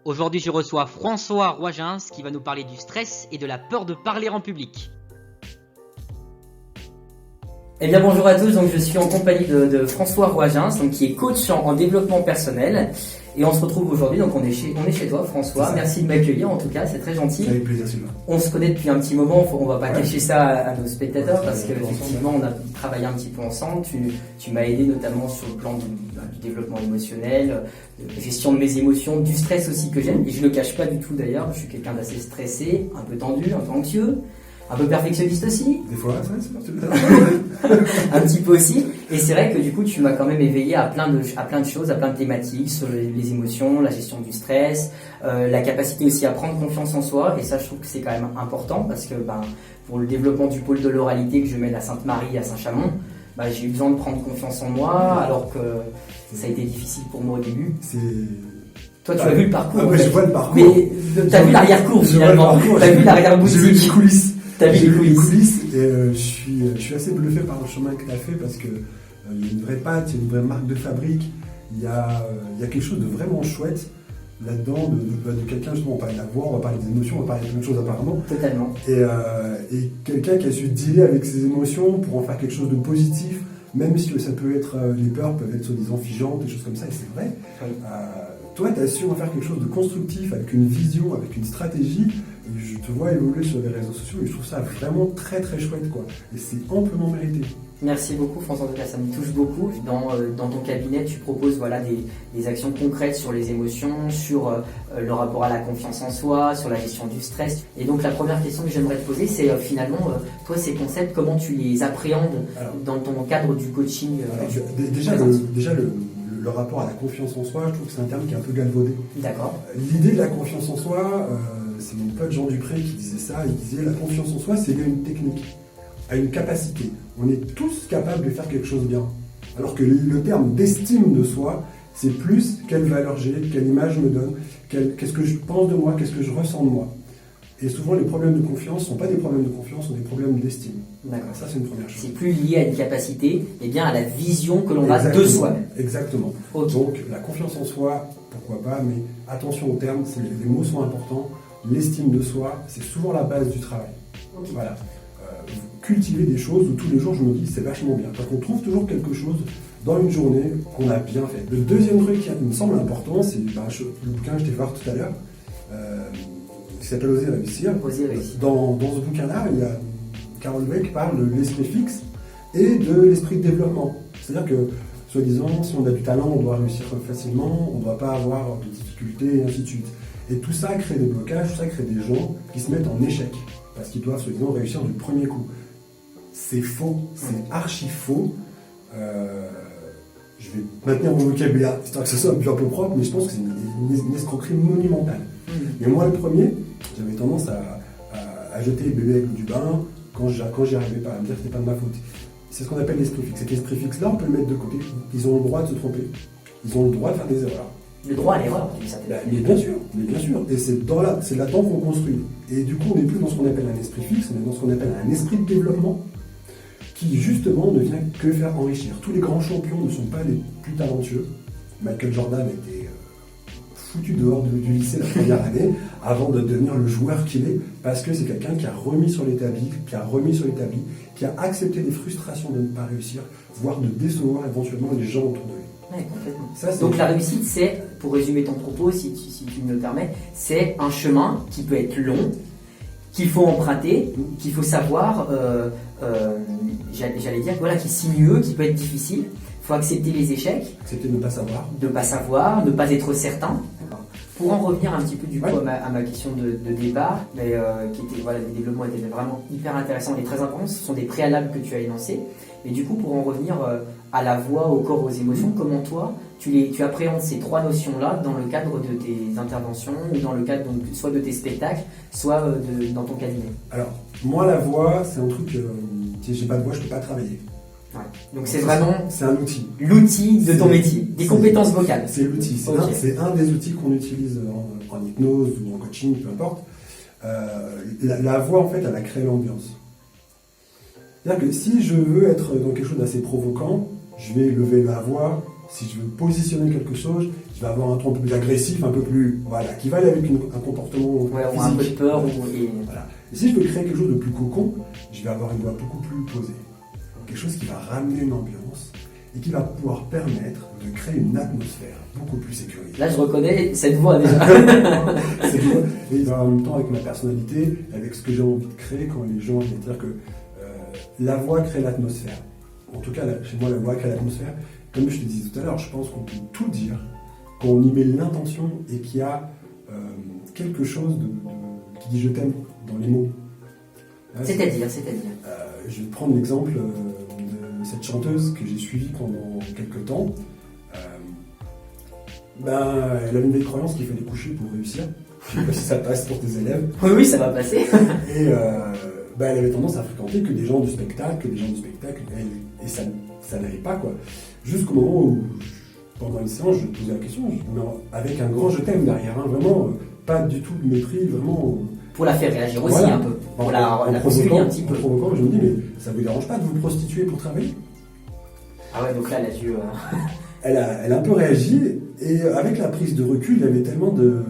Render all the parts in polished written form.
Aujourd'hui, je reçois François Roigens qui va nous parler du stress et de la peur de parler en public. Eh bien bonjour à tous, donc je suis en compagnie de François Roigens, donc qui est coach en développement personnel, et on se retrouve aujourd'hui, donc on est chez toi François, merci de m'accueillir en tout cas, c'est très gentil. Avec plaisir Sylvain. On se connaît depuis un petit moment, on va pas cacher ça à nos spectateurs parce que effectivement on a travaillé un petit peu ensemble, tu m'as aidé notamment sur le plan du développement émotionnel, de gestion de mes émotions, du stress aussi que j'aime, et je le cache pas du tout d'ailleurs, je suis quelqu'un d'assez stressé, un peu tendu, un peu anxieux. Un peu perfectionniste aussi. Des fois, c'est pas un petit peu aussi. Et c'est vrai que du coup, tu m'as quand même éveillé à plein de choses, à plein de thématiques sur les émotions, la gestion du stress, la capacité aussi à prendre confiance en soi. Et ça, je trouve que c'est quand même important parce que pour le développement du pôle de l'oralité que je mène à Sainte-Marie, à Saint-Chamond, j'ai eu besoin de prendre confiance en moi alors que ça a été difficile pour moi au début. Toi, tu as vu le parcours. Ah ouais, je vois le parcours. Mais tu as vu l'arrière-cour finalement. Tu as vu l'arrière-boutique. J'ai vu les coulisses. J'ai vu les coulisses. Et je suis assez bluffé par le chemin que tu as fait parce que il y a une vraie patte, il y a une vraie marque de fabrique. Il y a quelque chose de vraiment chouette là-dedans de quelqu'un, justement, on parle de la voix, on va parler des émotions, on va parler de plein de choses apparemment. Totalement. Et quelqu'un qui a su dealer avec ses émotions pour en faire quelque chose de positif, même si ça peut être, les peurs peuvent être soi-disant figeantes, des choses comme ça, et c'est vrai. Oui. Toi, tu as su en faire quelque chose de constructif, avec une vision, avec une stratégie. Et je te vois évoluer sur les réseaux sociaux et je trouve ça vraiment très très chouette, quoi. Et c'est amplement mérité. Merci beaucoup François, en tout cas ça me touche beaucoup. Dans ton cabinet, tu proposes des actions concrètes sur les émotions, sur le rapport à la confiance en soi, sur la gestion du stress. Et donc la première question que j'aimerais te poser, c'est finalement, toi ces concepts, comment tu les appréhendes dans ton cadre du coaching Déjà le rapport à la confiance en soi, je trouve que c'est un terme qui est un peu galvaudé. D'accord. L'idée de la confiance en soi, c'est mon pote Jean Dupré qui disait ça. Il disait la confiance en soi, c'est lié à une technique, à une capacité. On est tous capables de faire quelque chose bien. Alors que le terme d'estime de soi, c'est plus quelle valeur j'ai, quelle image je me donne, qu'est-ce que je pense de moi, qu'est-ce que je ressens de moi. Et souvent, les problèmes de confiance ne sont pas des problèmes de confiance, sont des problèmes d'estime. D'accord. Ça, c'est une première chose. C'est plus lié à une capacité, et bien à la vision que l'on a de soi-même. Exactement. Okay. Donc, la confiance en soi, pourquoi pas, mais attention aux termes, les mots sont importants. L'estime de soi, c'est souvent la base du travail. Okay. Voilà. Cultiver des choses où tous les jours, je me dis, c'est vachement bien. Parce qu'on trouve toujours quelque chose dans une journée qu'on a bien fait. Le deuxième truc qui me semble important, c'est le bouquin que je t'ai fait voir tout à l'heure. Qui s'appelle Oser réussir. Dans ce bouquin-là, il y a Carol Dweck parle de l'esprit fixe et de l'esprit de développement. C'est-à-dire que, soi-disant, si on a du talent, on doit réussir facilement, on ne doit pas avoir de difficultés, et ainsi de suite. Et tout ça crée des blocages, tout ça crée des gens qui se mettent en échec, parce qu'ils doivent, soi-disant, réussir du premier coup. C'est faux, c'est archi faux. Je vais maintenir mon vocabulaire, histoire que ce soit un peu propre, mais je pense que c'est une escroquerie monumentale. Et moi, le premier, j'avais tendance à jeter les bébés avec du bain quand j'y arrivais pas, à me dire que c'était pas de ma faute. C'est ce qu'on appelle l'esprit fixe. Cet esprit fixe-là, on peut le mettre de côté. Ils ont le droit de se tromper. Ils ont le droit de faire des erreurs. Le droit à l'erreur, mais bien sûr. Et c'est là-dedans qu'on construit. Et du coup, on n'est plus dans ce qu'on appelle un esprit fixe, on est dans ce qu'on appelle un esprit de développement qui, justement, ne vient que faire enrichir. Tous les grands champions ne sont pas les plus talentueux. Michael Jordan était foutu dehors du lycée la première année avant de devenir le joueur qu'il est, parce que c'est quelqu'un qui a remis sur l'établi, qui a accepté les frustrations de ne pas réussir, voire de décevoir éventuellement les gens autour de lui. Ouais, complètement. Donc la réussite, c'est, pour résumer ton propos, si tu me le permets, c'est un chemin qui peut être long, qu'il faut emprunter, qu'il faut savoir, j'allais dire, qui est sinueux, qui peut être difficile. Il faut accepter les échecs. Accepter de ne pas savoir. De ne pas savoir, ne pas être certain. Pour en revenir un petit peu du coup à ma question de départ, qui était, le développement était vraiment hyper intéressant et très important, ce sont des préalables que tu as énoncés. Mais du coup, pour en revenir à la voix, au corps, aux émotions, comment toi, tu appréhendes ces trois notions-là dans le cadre de tes interventions ou dans le cadre donc, soit de tes spectacles, soit dans ton cabinet? Alors, moi, la voix, c'est un truc, si j'ai pas de voix, je peux pas travailler. Ouais. Donc c'est vraiment... C'est un outil. L'outil de ton métier, des compétences vocales. C'est l'outil, c'est un des outils qu'on utilise en hypnose ou en coaching, peu importe. La voix, en fait, elle a créé l'ambiance. C'est-à-dire que si je veux être dans quelque chose d'assez provoquant, je vais lever ma voix Si je veux positionner quelque chose, je vais avoir un ton un peu plus agressif, un peu plus, voilà, qui va aller avec un comportement Ouais, physique. ou un peu de peur. Voilà. Et si je veux créer quelque chose de plus cocon, je vais avoir une voix beaucoup plus posée. Quelque chose qui va ramener une ambiance et qui va pouvoir permettre de créer une atmosphère beaucoup plus sécurisée. Là, je reconnais cette voix déjà. Et en même temps, avec ma personnalité, avec ce que j'ai envie de créer, quand les gens viennent dire que la voix crée l'atmosphère. En tout cas, chez moi, la voix crée l'atmosphère. Comme je te disais tout à l'heure, je pense qu'on peut tout dire quand on y met l'intention et qu'il y a quelque chose qui dit je t'aime dans les mots. Là, C'est-à-dire je vais prendre l'exemple de cette chanteuse que j'ai suivie pendant quelques temps. Elle avait une vieille croyance qu'il fallait coucher pour réussir. Je ne sais pas si ça passe pour tes élèves. Oui, ça va passer. Et elle avait tendance à fréquenter que des gens du spectacle, et ça n'allait pas, quoi. Jusqu'au moment où, pendant une séance, je me posais la question, mais avec un grand je t'aime derrière, hein, vraiment, pas du tout de mépris, vraiment. Pour la faire réagir aussi Voilà. un peu. Pour la bousculer un petit peu. En provoquant, je me dis, mais ça vous dérange pas de vous prostituer pour travailler? Ah ouais, donc là, elle a dû... Elle a un peu réagi, et avec la prise de recul, il y avait tellement de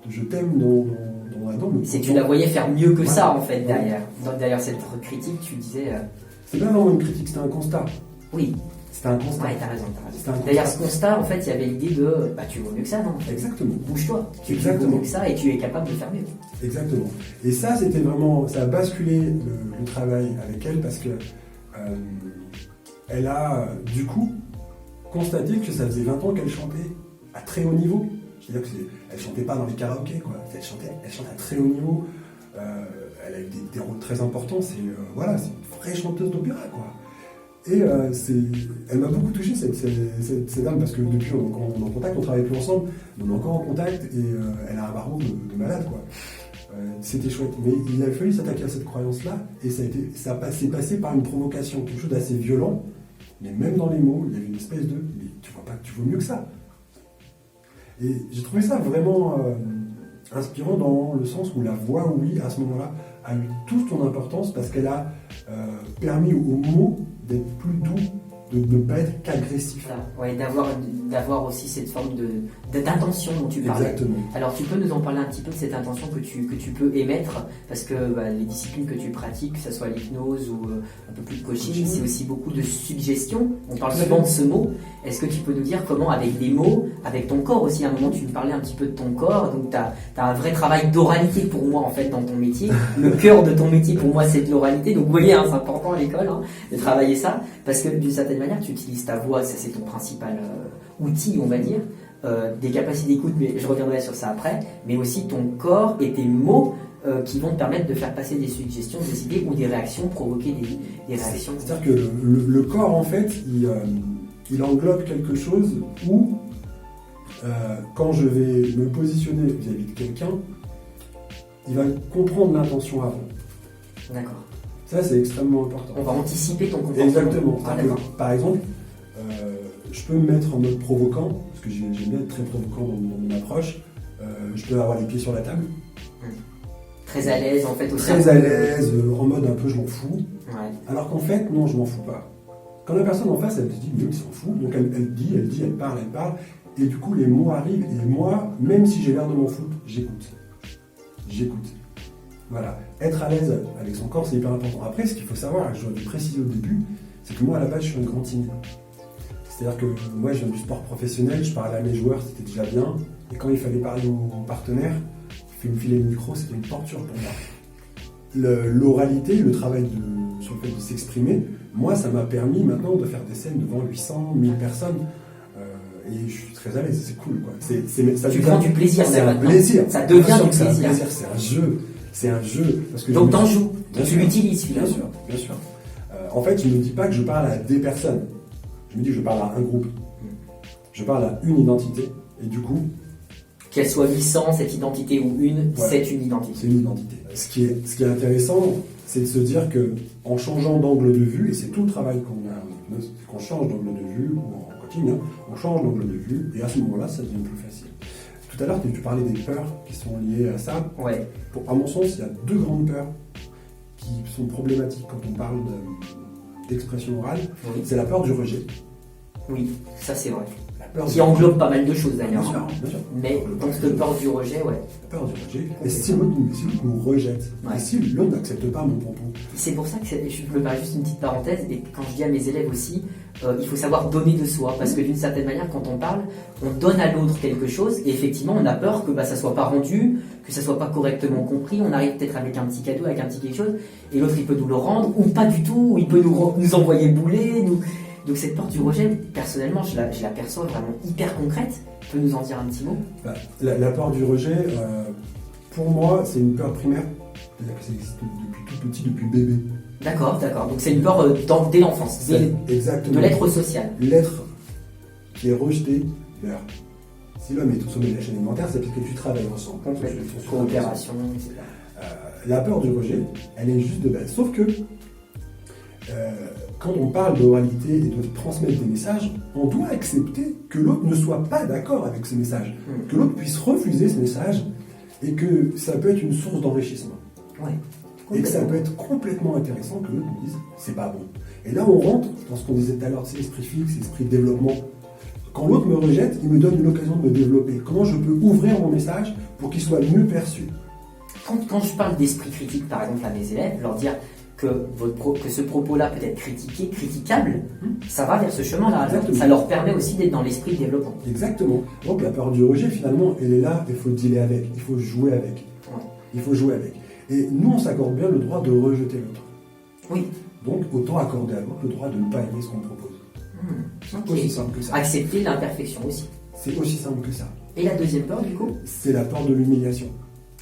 je t'aime dans la dent. C'est que tu la voyais faire mieux que ça, en fait, derrière. Derrière cette critique, tu disais... C'est pas vraiment une critique, c'était un constat. Oui. C'était un constat. Ouais, t'as raison. Derrière ce constat, en fait, il y avait l'idée de... tu vaux mieux que ça, non? Exactement. Bouge-toi. Tu vaux mieux que ça et tu es capable de faire mieux. Exactement. Et ça, c'était vraiment... Ça a basculé le travail avec elle parce que elle a, du coup, constaté que ça faisait 20 ans qu'elle chantait à très haut niveau. C'est-à-dire qu'elle chantait pas dans les karaokés, quoi. Elle chante à très haut niveau. Elle a eu des rôles très importants. C'est une vraie chanteuse d'opéra, quoi. Et elle m'a beaucoup touché, cette dame, parce que depuis on est en contact, on travaille plus ensemble, mais on est encore en contact, et elle a un barreau de malade, quoi. C'était chouette, mais il a fallu s'attaquer à cette croyance-là, et c'est passé par une provocation, quelque chose d'assez violent, mais même dans les mots, il y avait une espèce de « mais tu vois pas que tu vaux mieux que ça ». Et j'ai trouvé ça vraiment inspirant dans le sens où la voix, oui, à ce moment-là, a eu toute son importance parce qu'elle a permis aux mots d'être plus doux, de ne pas être qu'agressif. Ouais, d'avoir aussi cette forme d'intention dont tu parlais. Exactement. Alors tu peux nous en parler un petit peu de cette intention que tu peux émettre, parce que les disciplines que tu pratiques, que ce soit l'hypnose ou un peu plus de coaching, c'est aussi beaucoup de suggestion. On parle souvent de ce mot. Est-ce que tu peux nous dire comment, avec des mots, avec ton corps aussi, à un moment tu me parlais un petit peu de ton corps, donc tu as un vrai travail d'oralité pour moi en fait dans ton métier. Le cœur de ton métier pour moi c'est de l'oralité, donc vous voyez, c'est important à l'école de travailler ça, parce que d'une certaine manière tu utilises ta voix, ça c'est ton principal outil on va dire, des capacités d'écoute, mais je reviendrai sur ça après, mais aussi ton corps et tes mots qui vont te permettre de faire passer des suggestions, des idées ou des réactions, provoquer des réactions. C'est-à-dire que le corps en fait il englobe quelque chose où quand je vais me positionner vis-à-vis de quelqu'un, il va comprendre l'intention avant. D'accord. Ça, c'est extrêmement important. On va anticiper ton comportement. Exactement. Ah, par exemple, je peux me mettre en mode provoquant, parce que j'aime bien être très provoquant dans mon approche. Je peux avoir les pieds sur la table. Très à l'aise, en fait. Aussi très à l'aise, en mode un peu je m'en fous. Ouais. Alors qu'en fait, non, je m'en fous pas. Quand la personne en face, elle se dit, mais il s'en fout. Donc elle parle. Et du coup, les mots arrivent. Et moi, même si j'ai l'air de m'en foutre, j'écoute. Voilà. Être à l'aise avec son corps, c'est hyper important. Après, ce qu'il faut savoir, et je dois le préciser au début, c'est que moi, à la base, je suis un grand timide. C'est-à-dire que moi, je viens du sport professionnel, je parlais à mes joueurs, c'était déjà bien. Et quand il fallait parler aux partenaires, il me filer le micro, c'était une torture pour moi. L'oralité, le travail sur le fait de s'exprimer, moi, ça m'a permis maintenant de faire des scènes devant 800, 1000 personnes. Et je suis très à l'aise, c'est cool, quoi. Tu prends du plaisir, c'est un plaisir. Ça devient du plaisir. C'est un jeu. C'est un jeu. Parce que donc t'en joues, tu l'utilises finalement. Bien sûr. En fait, je ne me dis pas que je parle à des personnes. Je me dis que je parle à un groupe. Je parle à une identité. Et du coup... Qu'elle soit 800, cette identité ou c'est une identité. C'est une identité. Ce qui est intéressant, c'est de se dire qu'en changeant d'angle de vue, et c'est tout le travail qu'on a en hypnose, qu'on change d'angle de vue, ou en coaching, on change d'angle de vue, et à ce moment-là, ça devient plus facile. Tout à l'heure, tu parlais des peurs qui sont liées à ça. Ouais. À mon sens, il y a deux grandes peurs qui sont problématiques quand on parle d'expression orale. Oui. C'est la peur du rejet. Oui, ça c'est vrai. La peur Qui englobe pas mal de choses Bien d'ailleurs. sûr, bien sûr. Mais dans cette peur du rejet, ouais. La peur du rejet. Et si l'autre nous rejette, Ouais. et si l'autre n'accepte pas mon propos, C'est pour ça que je me permets juste une petite parenthèse, et quand je dis à mes élèves aussi, il faut savoir donner de soi, parce que d'une certaine manière, quand on parle, on donne à l'autre quelque chose, et effectivement, on a peur que ça soit pas rendu, que ça soit pas correctement compris, on arrive peut-être avec un petit cadeau, avec un petit quelque chose, et l'autre il peut nous le rendre, ou pas du tout, ou il peut nous envoyer bouler, Donc cette peur du rejet, personnellement, je la perçois vraiment hyper concrète. Tu peux nous en dire un petit mot? la peur du rejet, pour moi, c'est une peur primaire. C'est-à-dire que ça existe depuis tout petit, depuis bébé. D'accord. Donc c'est une peur dès l'enfance, Exactement. de l'être social. L'être qui est rejeté vers. Si l'homme est au sommet de la chaîne alimentaire, c'est parce que tu travailles ensemble. Coopération, etc. La peur du rejet, elle est juste de base. Sauf que quand on parle d'oralité et de transmettre des messages, on doit accepter que l'autre ne soit pas d'accord avec ce message, que l'autre puisse refuser ce message, et que ça peut être une source d'enrichissement. Ouais. Et que ça peut être complètement intéressant que l'autre nous dise c'est pas bon. Et là on rentre dans ce qu'on disait tout à l'heure, c'est l'esprit fixe, l'esprit de développement. Quand l'autre me rejette, il me donne une occasion de me développer. Comment je peux ouvrir mon message pour qu'il soit mieux perçu? Quand je parle d'esprit critique, par exemple, à mes élèves, leur dire que ce propos-là peut être critiquable, ça va vers ce chemin-là. Exactement. Ça leur permet aussi d'être dans l'esprit de développement. Exactement. Donc la peur du rejet, finalement, elle est là, il faut dealer avec, il faut jouer avec. Ouais. Il faut jouer avec. Et nous, on s'accorde bien le droit de rejeter l'autre. Oui. Donc autant accorder à l'autre le droit de ne pas aimer ce qu'on propose. C'est aussi simple que ça. Accepter l'imperfection aussi. C'est aussi simple que ça. Et la deuxième peur, du coup? C'est la peur de l'humiliation.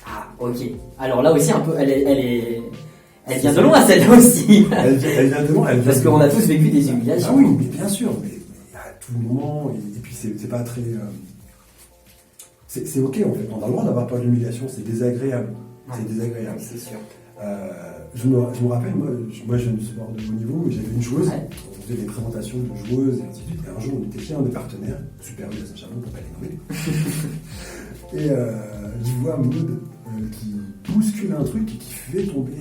Ah, ok. Alors là aussi, un peu, elle vient de loin, celle-là aussi. Elle vient de loin. Parce qu'on a tous vécu des humiliations. Ah oui, mais bien sûr, mais à tout moment, et puis c'est pas très... c'est ok en fait, on a le droit d'avoir peur de l'humiliation, c'est désagréable. Ouais. C'est désagréable. C'est sûr. Je me rappelle, moi je viens du sport de haut niveau, et j'avais une joueuse, Ouais. on faisait des présentations de joueuses, et ainsi de suite, et un jour on était chez un des partenaires, Super U à Saint-Chamond pour pas les nommer, et je vois Maud qui bouscule un truc et qui fait tomber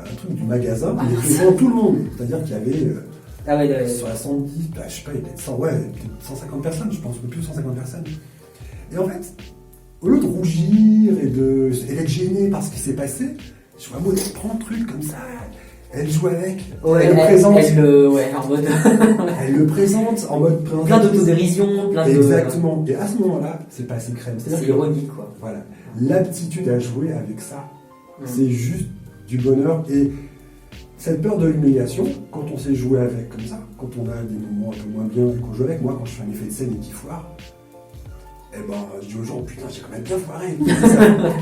un truc du magasin, il était devant tout le monde, c'est-à-dire qu'il y avait 70, je sais pas, il y avait peut-être 150 personnes, je pense, ou plus de 150 personnes. Et en fait, au lieu de rougir et d'être gêné par ce qui s'est passé, je vois Maud prend le truc comme ça, elle joue avec, elle le présente. En mode... Elle le présente en mode présentation. plein d'autodérision, plein de... Exactement. Et à ce moment-là, c'est passé crème. C'est ironique, quoi. Voilà. L'aptitude à jouer avec ça, c'est juste du bonheur. Et cette peur de l'humiliation, quand on sait jouer avec comme ça, quand on a des moments un peu moins bien et qu'on joue avec, moi, quand je fais un effet de scène et qu'il foire, eh ben, je dis aux gens, putain, j'ai quand même bien foiré.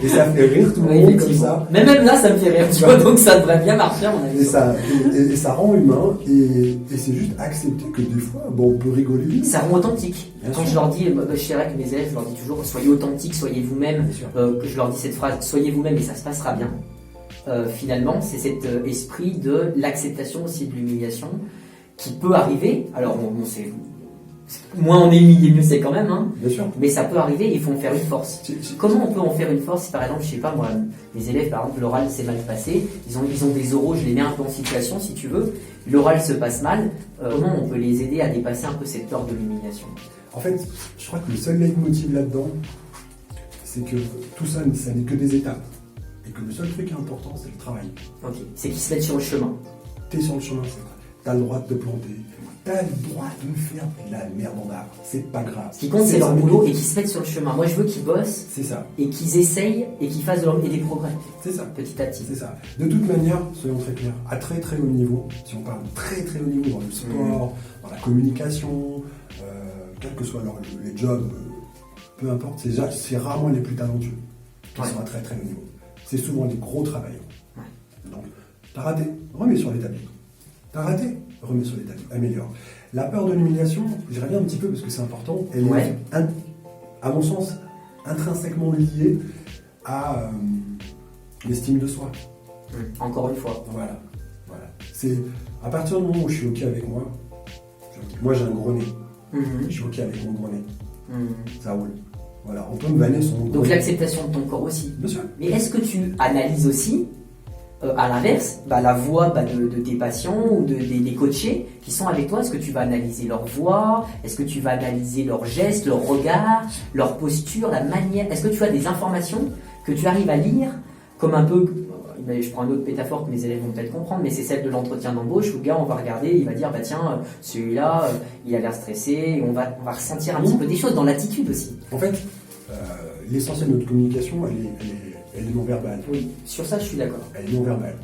Et ça fait rire tout le monde comme ça. Mais même là, ça me fait rire, tu vois, donc ça devrait bien marcher, on a vu. Et ça rend humain, et c'est juste accepter que des fois, bon, on peut rigoler. Ça rend authentique. Bien Quand sûr. je leur dis, je sais que mes élèves, je leur dis toujours, soyez authentiques, soyez vous-même, Bien sûr. que je leur dis cette phrase, soyez vous-même et ça se passera bien. Finalement, c'est cet esprit de l'acceptation aussi de l'humiliation qui peut arriver. Alors, on sait, moins on est humilié, mieux c'est quand même, hein. Bien sûr. Mais ça peut arriver, il faut en faire une force. Comment on peut en faire une force si par exemple, je sais pas moi, mes élèves par exemple, l'oral s'est mal passé, ils ont des oraux, je les mets un peu en situation si tu veux, l'oral se passe mal, comment on peut les aider à dépasser un peu cette peur de l'humiliation? En fait, je crois que le seul leitmotiv là-dedans, c'est que tout ça, ça n'est que des étapes. Et que le seul truc important, c'est le travail. Ok, c'est qu'ils se mettent sur le chemin. T'es sur le chemin, t'as le droit de te planter, t'as le droit de faire de la merde en art, c'est pas grave. Ce qui compte, c'est leur boulot et qu'ils se mettent sur le chemin. Moi, je veux qu'ils bossent C'est ça, et qu'ils essayent et qu'ils fassent et des progrès, c'est ça. petit à petit. C'est ça. De toute manière, soyons très clairs, à très très haut niveau, si on parle très très haut niveau dans le sport, dans la communication, quels que soient les jobs, peu importe, c'est rarement les plus talentueux qui sont à très très haut niveau. C'est souvent les gros travailleurs. Donc, t'as raté, remets sur l'établi. T'as raté, remets sur l'établi, améliore. La peur de l'humiliation, j'y reviens un petit peu parce que c'est important, elle est, à mon sens, intrinsèquement liée à l'estime de soi. Encore une fois. Voilà. C'est à partir du moment où je suis OK avec moi, moi j'ai un gros nez. Je suis OK avec mon gros nez. Ça roule. Voilà, on peut me vanner son gros Donc nez. l'acceptation de ton corps aussi. Bien sûr. Mais est-ce que tu analyses aussi À l'inverse, la voix de tes patients ou des coachés qui sont avec toi, est-ce que tu vas analyser leur voix? Est-ce que tu vas analyser leurs gestes, leur regard, leur posture, la manière? Est-ce que tu as des informations que tu arrives à lire comme un peu, je prends une autre métaphore que mes élèves vont peut-être comprendre, mais c'est celle de l'entretien d'embauche où le gars, on va regarder, il va dire, tiens, celui-là, il a l'air stressé, et on va ressentir un petit peu des choses dans l'attitude aussi. En fait, l'essentiel de notre communication, elle est non-verbale. Oui, sur ça, je suis d'accord. Elle est non-verbale.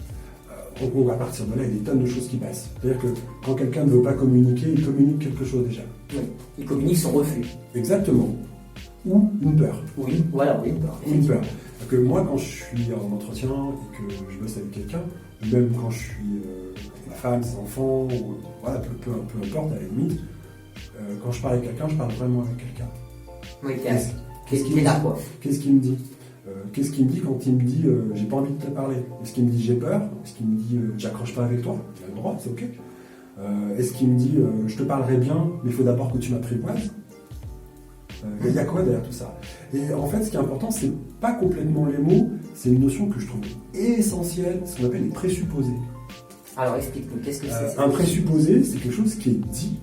Donc à partir de là, il y a des tonnes de choses qui passent. C'est-à-dire que quand quelqu'un ne veut pas communiquer, il communique quelque chose déjà. Oui, il communique son refus. Exactement. Ou une peur. Oui, voilà, oui, une peur. Une peur. Que moi, quand je suis en entretien et que je bosse avec quelqu'un, ou même quand je suis ma femme, ses enfants, ou, voilà, peu importe, à la limite, quand je parle avec quelqu'un, je parle vraiment avec quelqu'un. Oui, qu'est-ce qu'il est là, quoi. Qu'est-ce qu'il me dit? Qu'est-ce qu'il me dit quand il me dit j'ai pas envie de te parler? Est-ce qu'il me dit j'ai peur? Est-ce qu'il me dit j'accroche pas avec toi? Il a le droit, c'est ok. Est-ce qu'il me dit je te parlerai bien, mais il faut d'abord que tu m'apprivoises? Il y a quoi derrière tout ça? Et en fait, ce qui est important, c'est pas complètement les mots, c'est une notion que je trouve essentielle, ce qu'on appelle les présupposés. Alors explique-nous, qu'est-ce que c'est? Un présupposé, c'est quelque chose qui est dit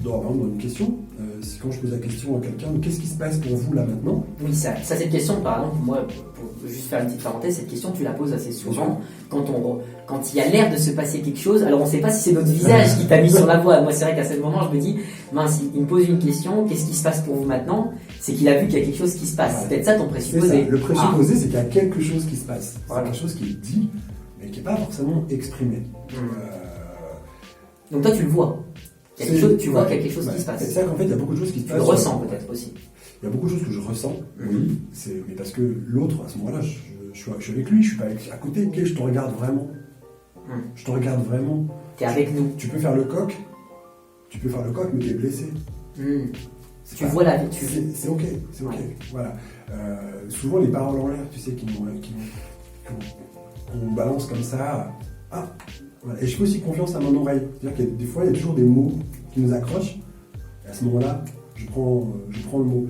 dans une question. C'est quand je pose la question à quelqu'un, qu'est-ce qui se passe pour vous là maintenant? Oui, ça cette question, par exemple, moi, pour juste faire une petite parenthèse, cette question, tu la poses assez souvent quand il y a l'air de se passer quelque chose. Alors on ne sait pas si c'est notre visage qui t'a mis sur la voie. Moi, c'est vrai qu'à ce moment, je me dis, mince, il me pose une question, qu'est-ce qui se passe pour vous maintenant? C'est qu'il a vu qu'il y a quelque chose qui se passe. C'est peut-être ça ton présupposé. Le présupposé, c'est qu'il y a quelque chose qui se passe. Voilà. C'est quelque chose qui est dit, mais qui n'est pas forcément exprimé. Donc toi, tu le vois. Tu vois qu'il y a quelque chose qui se passe. C'est ça qu'en fait, il y a beaucoup de choses qui se passent. Tu le ressens peut-être aussi. Il y a beaucoup de choses que je ressens, oui, mais parce que l'autre, à ce moment-là, je suis avec lui, je suis pas à côté, ok, je te regarde vraiment. Je te regarde vraiment. T'es avec nous. Tu peux faire le coq, mais t'es blessé. Tu vois la vie. C'est ok, c'est ok. Ouais. Voilà. Souvent, les paroles en l'air, tu sais, qu'on balance comme ça. Voilà. Et je fais aussi confiance à mon oreille. C'est-à-dire qu'il y a des fois, il y a toujours des mots qui nous accrochent. Et à ce moment-là, je prends le mot.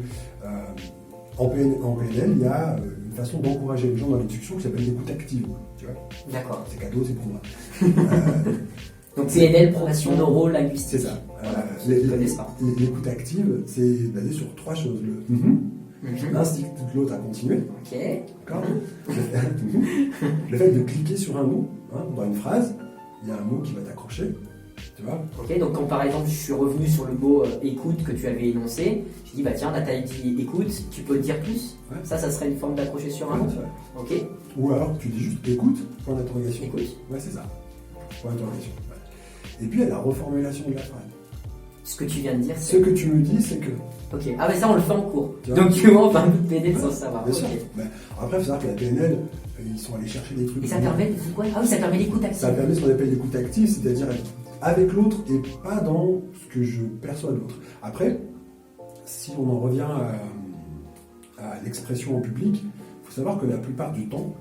En PNL, il y a une façon d'encourager les gens dans la discussion qui s'appelle l'écoute active. Tu vois? D'accord. C'est cadeau, c'est pour moi. Donc PNL, progression neuro-linguistique. C'est ça. L'écoute active, c'est basé sur 3 choses. L'instinct de l'autre à continuer. Ok. D'accord. Le fait de cliquer sur un mot, dans une phrase, il y a un mot qui va t'accrocher. Tu vois? Ok, donc quand par exemple je suis revenu sur le mot écoute que tu avais énoncé, je dis tiens, Nathalie dit écoute, tu peux le dire plus? Ouais. Ça serait une forme d'accrocher sur un mot. Ok. Ou alors tu dis juste écoute, point d'interrogation. Écoute. Ouais, c'est ça. Point d'interrogation. Ouais. Et puis il y a la reformulation de la phrase. Ce que tu viens de dire, c'est. Ce que tu me dis, c'est que. Ok. Ah, mais ça on le fait en cours. Donc tu vois, on va un bout de PNL sans savoir. Bien sûr. Mais après, il faut savoir que la PNL, ils sont allés chercher des trucs. Et ça permet quoi? Ah oui, ça permet l'écoute active. Ça permet ce qu'on appelle l'écoute active, c'est-à-dire avec l'autre et pas dans ce que je perçois de l'autre. Après, si on en revient à l'expression en public, il faut savoir que la plupart du temps,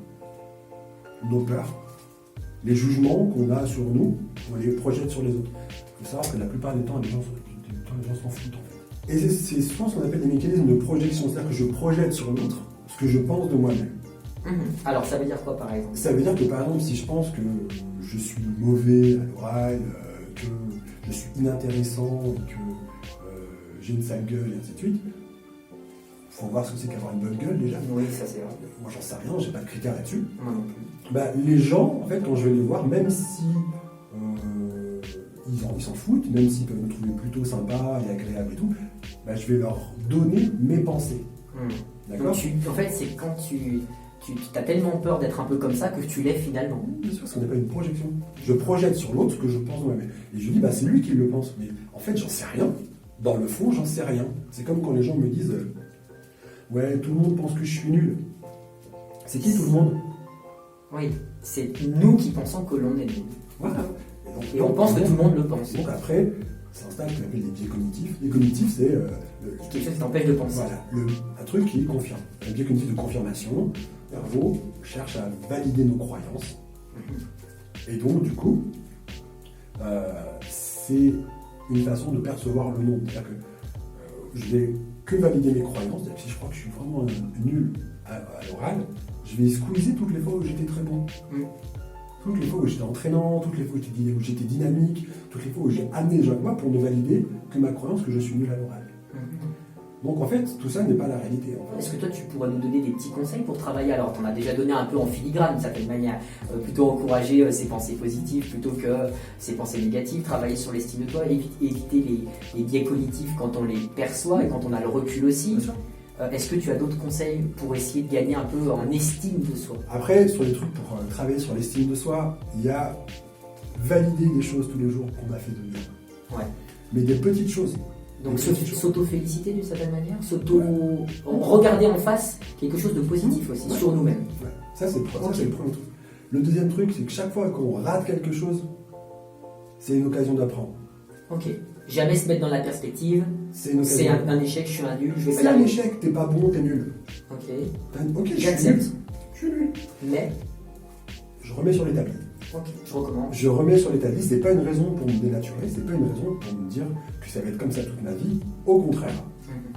nos peurs, les jugements qu'on a sur nous, on les projette sur les autres. Il faut savoir que la plupart des temps, les gens s'en foutent en fait. Et c'est souvent ce qu'on appelle des mécanismes de projection, c'est-à-dire que je projette sur l'autre ce que je pense de moi-même. Alors ça veut dire quoi par exemple? Ça veut dire que par exemple, si je pense que je suis mauvais à l'oral, que je suis inintéressant, que j'ai une sale gueule et ainsi de suite, il faut voir ce que c'est qu'avoir une bonne gueule déjà. Oui, ça c'est vrai. Moi j'en sais rien, j'ai pas de critères là-dessus. Moi non plus. Les gens, en fait, quand je vais les voir, même si ils s'en foutent, même s'ils peuvent me trouver plutôt sympa et agréable et tout, je vais leur donner mes pensées. D'accord? En fait, c'est quand tu as tellement peur d'être un peu comme ça que tu l'es finalement. Bien sûr, ce qu'on appelle une projection. Je projette sur l'autre ce que je pense de moi-même. Et je dis, c'est lui qui le pense. Mais en fait, j'en sais rien. Dans le fond, j'en sais rien. C'est comme quand les gens me disent, ouais, tout le monde pense que je suis nul. C'est qui tout le monde? Oui, c'est nous qui pensons que l'on est nul. Voilà. Et on pense que tout le monde le pense. Donc après, c'est un stade qu'on appelle les biais cognitifs. Les cognitifs, c'est quelque chose qui t'empêche de penser. Voilà, un truc qui confirme. Un biais cognitif de confirmation. Le cerveau cherche à valider nos croyances. Et donc, du coup, c'est une façon de percevoir le monde. C'est-à-dire que je vais que valider mes croyances. Si je crois que je suis vraiment nul à l'oral, je Je vais squeezer toutes les fois où j'étais très bon. Toutes les fois où j'étais entraînant, toutes les fois où j'étais dynamique, toutes les fois où j'ai amené les gens avec moi pour me valider que ma croyance que je suis nul à l'oral. Donc en fait, tout ça n'est pas la réalité. En fait. Est-ce que toi, tu pourrais nous donner des petits conseils pour travailler? Alors, tu en as déjà donné un peu en filigrane, d'une certaine manière. Plutôt encourager ses pensées positives plutôt que ses pensées négatives, travailler sur l'estime de toi, éviter les biais cognitifs quand on les perçoit et quand on a le recul aussi. Bien sûr. Est-ce que tu as d'autres conseils pour essayer de gagner un peu en estime de soi? Après, sur les trucs pour travailler sur l'estime de soi, il y a valider des choses tous les jours qu'on a fait de bien. Ouais. Mais des petites choses. Donc s'auto-féliciter d'une certaine manière, regarder en face quelque chose de positif aussi sur nous-mêmes. Ouais. Ça, c'est le premier truc. Le deuxième truc, c'est que chaque fois qu'on rate quelque chose, c'est une occasion d'apprendre. Ok. Jamais se mettre dans la perspective. C'est un échec, je suis un nul, je vais pas y C'est un arriver. échec, t'es pas bon, t'es nul. Ok. Ok, J'accepte. Je suis nul. Mais. Je remets sur l'établi. Ok, je recommence. Je remets sur l'établi, c'est pas une raison pour me dénaturer, c'est pas une raison pour me dire que ça va être comme ça toute ma vie. Au contraire,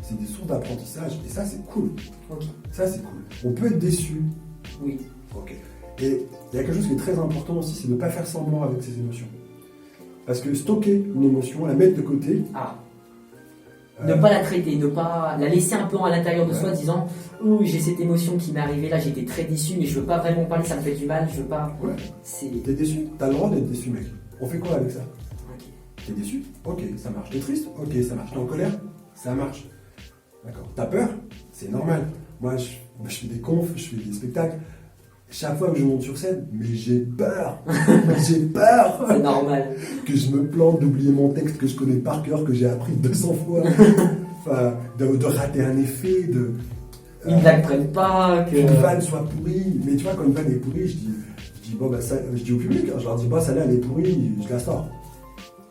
c'est des sources d'apprentissage et ça c'est cool. Ok. Ça c'est cool. On peut être déçu. Oui. Ok. Et il y a quelque chose qui est très important aussi, c'est de ne pas faire semblant avec ses émotions. Parce que stocker une émotion, la mettre de côté. Ne pas la traiter, ne pas la laisser un peu à l'intérieur de soi, disant oh, j'ai cette émotion qui m'est arrivée là, j'étais très déçu, mais je veux pas vraiment parler, ça me fait du mal, je veux pas. Ouais. T'es déçu? T'as le droit d'être déçu, mec. On fait quoi avec ça? T'es déçu? Ok, ça marche. T'es triste? Ok, ça marche. T'es en colère? Ça marche. D'accord. T'as peur? C'est normal. Moi, je fais des confs, je fais des spectacles. Chaque fois que je monte sur scène, mais j'ai peur. J'ai peur. C'est normal. Que je me plante, d'oublier mon texte que je connais par cœur, que j'ai appris 200 fois. Enfin, de rater un effet, Une blague prenne pas, qu'une vanne soit pourrie. Mais tu vois, quand une vanne est pourrie, je dis bon, bah, ça, je dis au public, hein, je leur dis, bah, celle-là, elle est pourrie, je la sors.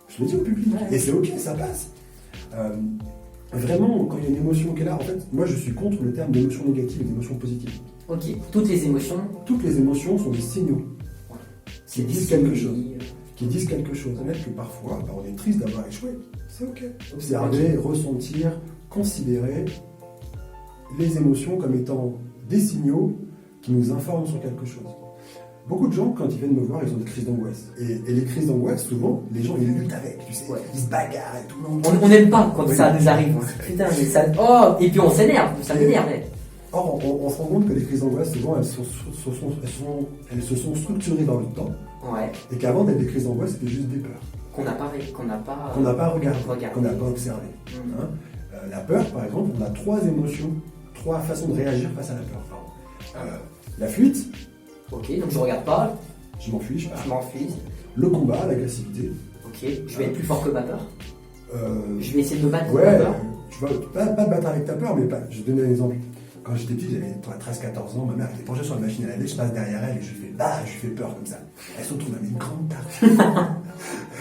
Je le dis au public. Ouais. Et c'est ok, ça passe. Vraiment, quand il y a une émotion qui est là, en fait, moi, je suis contre le terme d'émotion négative et d'émotion positive. Ok, toutes les émotions. Toutes les émotions sont des signaux. Qui disent quelque chose. Qui disent quelque chose. Peut-être que parfois, bah, on est triste d'avoir échoué. C'est ok. Observer, ressentir, considérer les émotions comme étant des signaux qui nous informent sur quelque chose. Beaucoup de gens, quand ils viennent me voir, ils ont des crises d'angoisse. Et les crises d'angoisse, souvent, les gens, ils luttent avec, tu sais. Ouais. Ils se bagarrent et tout. On n'aime pas quand ça nous arrive. Putain, mais ça... Oh, et puis on s'énerve, ça m'énerve. Or, on se rend compte que les crises d'angoisse, souvent, elles se sont structurées dans le temps. Ouais. Et qu'avant d'être des crises d'angoisse, c'était juste des peurs. Qu'on n'a pas regardé, qu'on n'a pas observé. Hein. La peur, par exemple, on a trois émotions, trois façons de réagir face à la peur. La fuite. Ok, donc je regarde pas. Je m'enfuis, je pars. Je m'enfuis. Le combat, l'agressivité. Ok, je vais être plus fort que ma peur. Je vais essayer de me battre contre ma ma peur. Tu vas pas te battre avec ta peur, mais pas. Je vais te donner un exemple. Quand j'étais petit, j'avais 13-14 ans, ma mère était penchée sur la machine à laver, je passe derrière elle et je lui fais peur comme ça. Elle se retrouve à une grande tarte.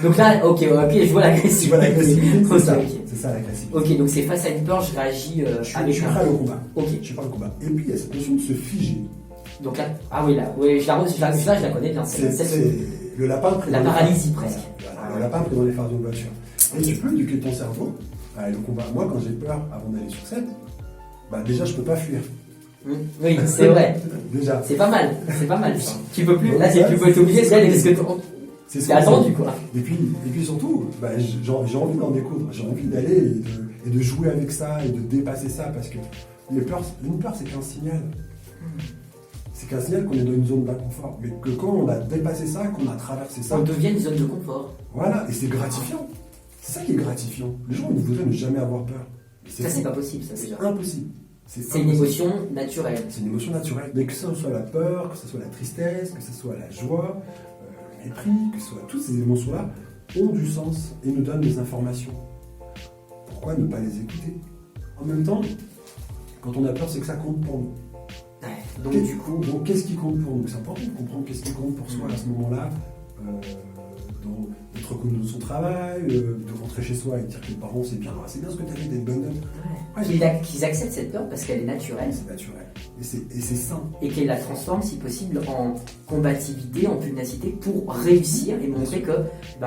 Donc là, ok, je vois l'agressivité. Tu vois l'agressivité, c'est ça. Okay. C'est ça l'agressivité. Ok, donc c'est face à une peur, je réagis je suis prêt au combat. Ok. Je suis prêt au combat. Et puis il y a cette notion de se figer. Donc là, je la connais bien. C'est le lapin pris la paralysie presque. Le lapin pris dans les phares d'une voiture. Et tu peux éduquer ton cerveau à le combat. Moi, quand j'ai peur avant d'aller sur scène, bah déjà je peux pas fuir. Oui, c'est vrai. Déjà. C'est pas mal ça. Tu peux plus. Là, tu peux être obligé d'aller parce que c'est attendu quoi. Et puis surtout, bah, j'ai envie d'en découdre. J'ai envie d'aller et de jouer avec ça et de dépasser ça parce que une peur c'est qu'un signal. C'est qu'un signal qu'on est dans une zone d'inconfort. Mais que quand on a dépassé ça, qu'on a traversé ça, on devient une zone de confort. Voilà, et c'est gratifiant. C'est ça qui est gratifiant. Les gens voudraient ne jamais avoir peur. Ça, c'est pas possible, ça déjà. C'est impossible. C'est une émotion naturelle. C'est une émotion naturelle. Mais que ce soit la peur, que ce soit la tristesse, que ce soit la joie, le mépris, que ce soit toutes ces émotions-là, ont du sens et nous donnent des informations. Pourquoi ne pas les écouter? En même temps, quand on a peur, c'est que ça compte pour nous. Donc qu'est-ce qui compte pour nous? C'est important de comprendre qu'est-ce qui compte pour soi à ce moment-là. être reconnu dans son travail, de rentrer chez soi et de dire que les parents c'est bien ce que tu as fait, t'as une bonne note. Qu'ils acceptent cette peur parce qu'elle est naturelle. C'est naturel. Et c'est sain. Et qu'elle la transforme si possible en combativité, en pugnacité pour réussir et montrer que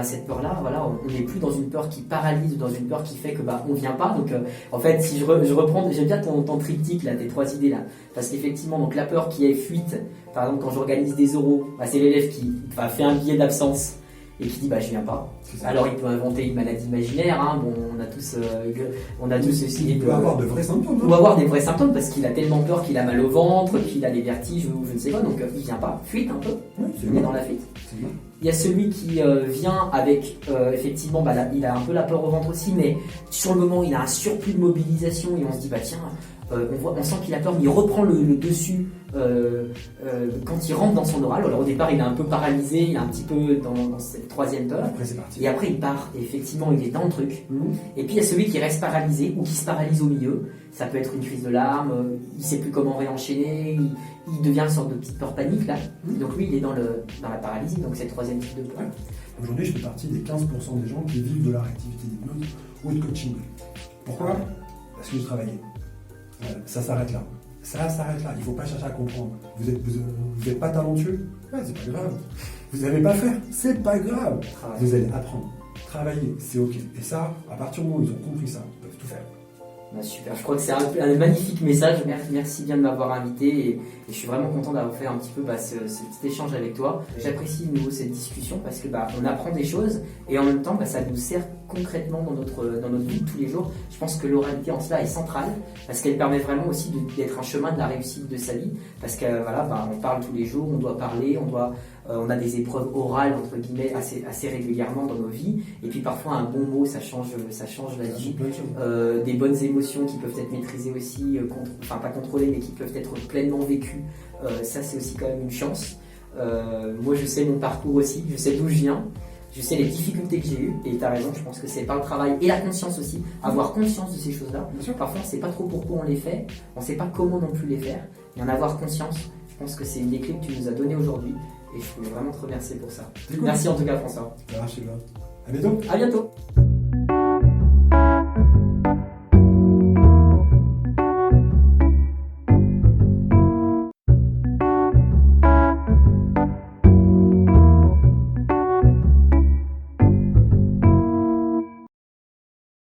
cette peur-là, voilà, on n'est plus dans une peur qui paralyse ou dans une peur qui fait que on vient pas. Donc en fait, si je reprends, j'aime bien ton triptyque là, tes 3 idées là, parce qu'effectivement, donc la peur qui est fuite, par exemple quand j'organise des oraux, c'est l'élève qui fait un billet d'absence et qui dit je viens pas. Alors il peut inventer une maladie imaginaire, hein. Bon, on a tous aussi. Il peut avoir de vrais symptômes. Il peut avoir des vrais symptômes parce qu'il a tellement peur qu'il a mal au ventre, qu'il a des vertiges ou je ne sais pas, donc il vient pas, fuite un peu, il est dans la fuite. Il y a celui qui vient avec, effectivement, il a un peu la peur au ventre aussi, mais sur le moment il a un surplus de mobilisation et on se dit tiens, on sent qu'il a peur, mais il reprend le dessus quand il rentre dans son oral. Alors au départ il est un peu paralysé, il est un petit peu dans cette 3e peur. Après c'est parti. Et après il part, et effectivement il est dans le truc. Et puis il y a celui qui reste paralysé ou qui se paralyse au milieu. Ça peut être une crise de larmes, il sait plus comment réenchaîner, il devient une sorte de petite peur panique là. Donc lui il est dans la paralysie, donc c'est le 3e type de peur. Aujourd'hui je fais partie des 15% des gens qui vivent de leur activité d'hypnose ou de coaching. Pourquoi ? Parce que j'ai travaillé. Voilà, ça s'arrête là. Ça s'arrête là. Il ne faut pas chercher à comprendre. Vous êtes pas talentueux ? C'est pas grave. Vous n'avez pas faire ? C'est pas grave. Vous allez apprendre. Travailler, c'est ok. Et ça, à partir du moment où ils ont compris ça, ils peuvent tout faire. Super, je crois que c'est un magnifique message. Merci bien de m'avoir invité et je suis vraiment content d'avoir fait un petit peu ce petit échange avec toi. J'apprécie de nouveau cette discussion parce que on apprend des choses et en même temps ça nous sert concrètement dans notre vie de tous les jours. Je pense que l'oralité en cela est centrale parce qu'elle permet vraiment aussi d'être un chemin de la réussite de sa vie parce que on parle tous les jours, on doit parler, on a des épreuves orales entre guillemets assez régulièrement dans nos vies et puis parfois un bon mot ça change la vie. Des bonnes émotions qui peuvent être maîtrisées aussi, pas contrôlées mais qui peuvent être pleinement vécues, ça c'est aussi quand même une chance. Moi je sais mon parcours aussi, je sais d'où je viens, je sais les difficultés que j'ai eues et tu as raison, je pense que c'est par le travail et la conscience aussi, avoir conscience de ces choses-là. Parfois on ne sait pas trop pourquoi on les fait, on ne sait pas comment non plus les faire, mais en avoir conscience, je pense que c'est une des clés que tu nous as données aujourd'hui et je voulais vraiment te remercier pour ça. Merci en tout cas François. Ça marche, à bientôt. À bientôt.